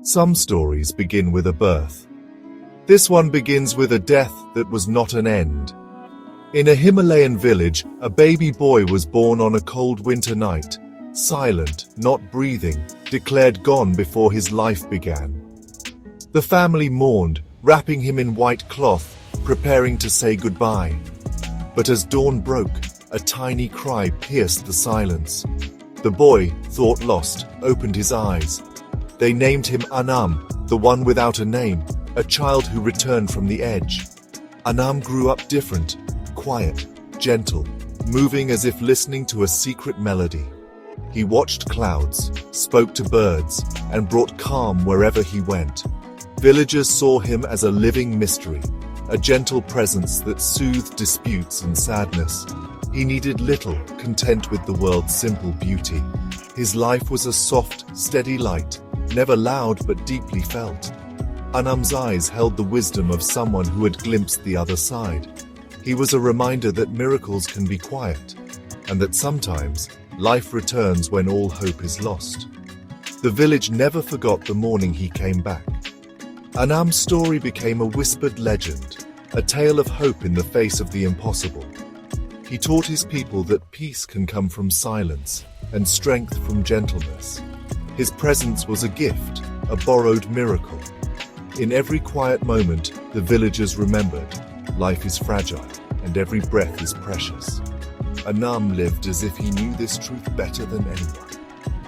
Some stories begin with a birth. This one begins with a death that was not an end. In a Himalayan village, a baby boy was born on a cold winter night, silent, not breathing, declared gone before his life began. The family mourned, wrapping him in white cloth, preparing to say goodbye. But as dawn broke, a tiny cry pierced the silence. The boy, thought lost, opened his eyes. They named him Anam, the one without a name, a child who returned from the edge. Anam grew up different, quiet, gentle, moving as if listening to a secret melody. He watched clouds, spoke to birds, and brought calm wherever he went. Villagers saw him as a living mystery, a gentle presence that soothed disputes and sadness. He needed little, content with the world's simple beauty. His life was a soft, steady light, never loud but deeply felt. Anam's eyes held the wisdom of someone who had glimpsed the other side. He was a reminder that miracles can be quiet, and that sometimes life returns when all hope is lost. The village never forgot the morning he came back. Anam's story became a whispered legend, a tale of hope in the face of the impossible. He taught his people that peace can come from silence and strength from gentleness. His presence was a gift, a borrowed miracle. In every quiet moment, the villagers remembered, life is fragile and every breath is precious. Anam lived as if he knew this truth better than anyone.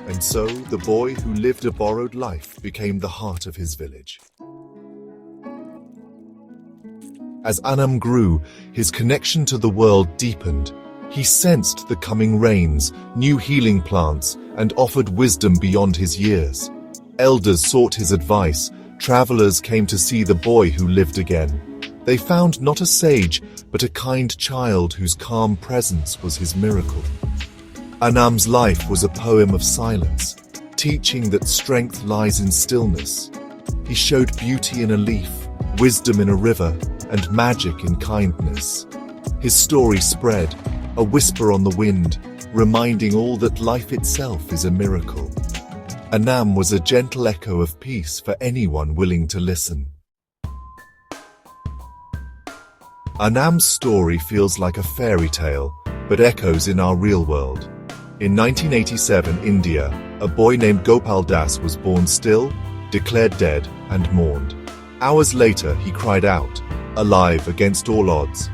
And so, the boy who lived a borrowed life became the heart of his village. As Anam grew, his connection to the world deepened. He sensed the coming rains, new healing plants, and offered wisdom beyond his years. Elders sought his advice. Travelers came to see the boy who lived again. They found not a sage, but a kind child whose calm presence was his miracle. Anam's life was a poem of silence, teaching that strength lies in stillness. He showed beauty in a leaf, wisdom in a river, and magic in kindness. His story spread, a whisper on the wind, reminding all that life itself is a miracle. Anam was a gentle echo of peace for anyone willing to listen. Anam's story feels like a fairy tale, but echoes in our real world. In 1987, India, a boy named Gopal Das was born still, declared dead, and mourned. Hours later, he cried out, alive against all odds.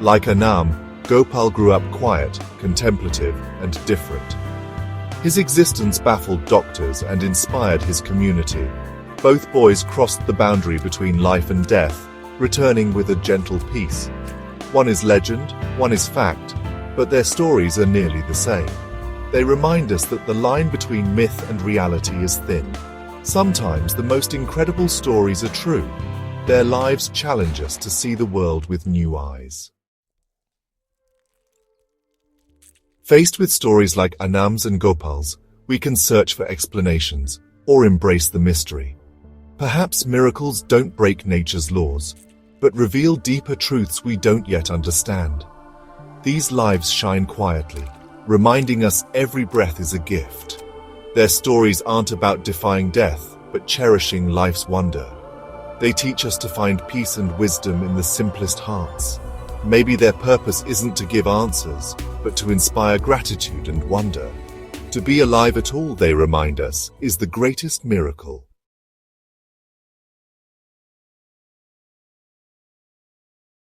Like Anam, Gopal grew up quiet, contemplative, and different. His existence baffled doctors and inspired his community. Both boys crossed the boundary between life and death, returning with a gentle peace. One is legend, one is fact, but their stories are nearly the same. They remind us that the line between myth and reality is thin. Sometimes the most incredible stories are true. Their lives challenge us to see the world with new eyes. Faced with stories like Anam's and Gopal's, we can search for explanations or embrace the mystery. Perhaps miracles don't break nature's laws, but reveal deeper truths we don't yet understand. These lives shine quietly, reminding us every breath is a gift. Their stories aren't about defying death, but cherishing life's wonder. They teach us to find peace and wisdom in the simplest hearts. Maybe their purpose isn't to give answers, but to inspire gratitude and wonder. To be alive at all, they remind us, is the greatest miracle.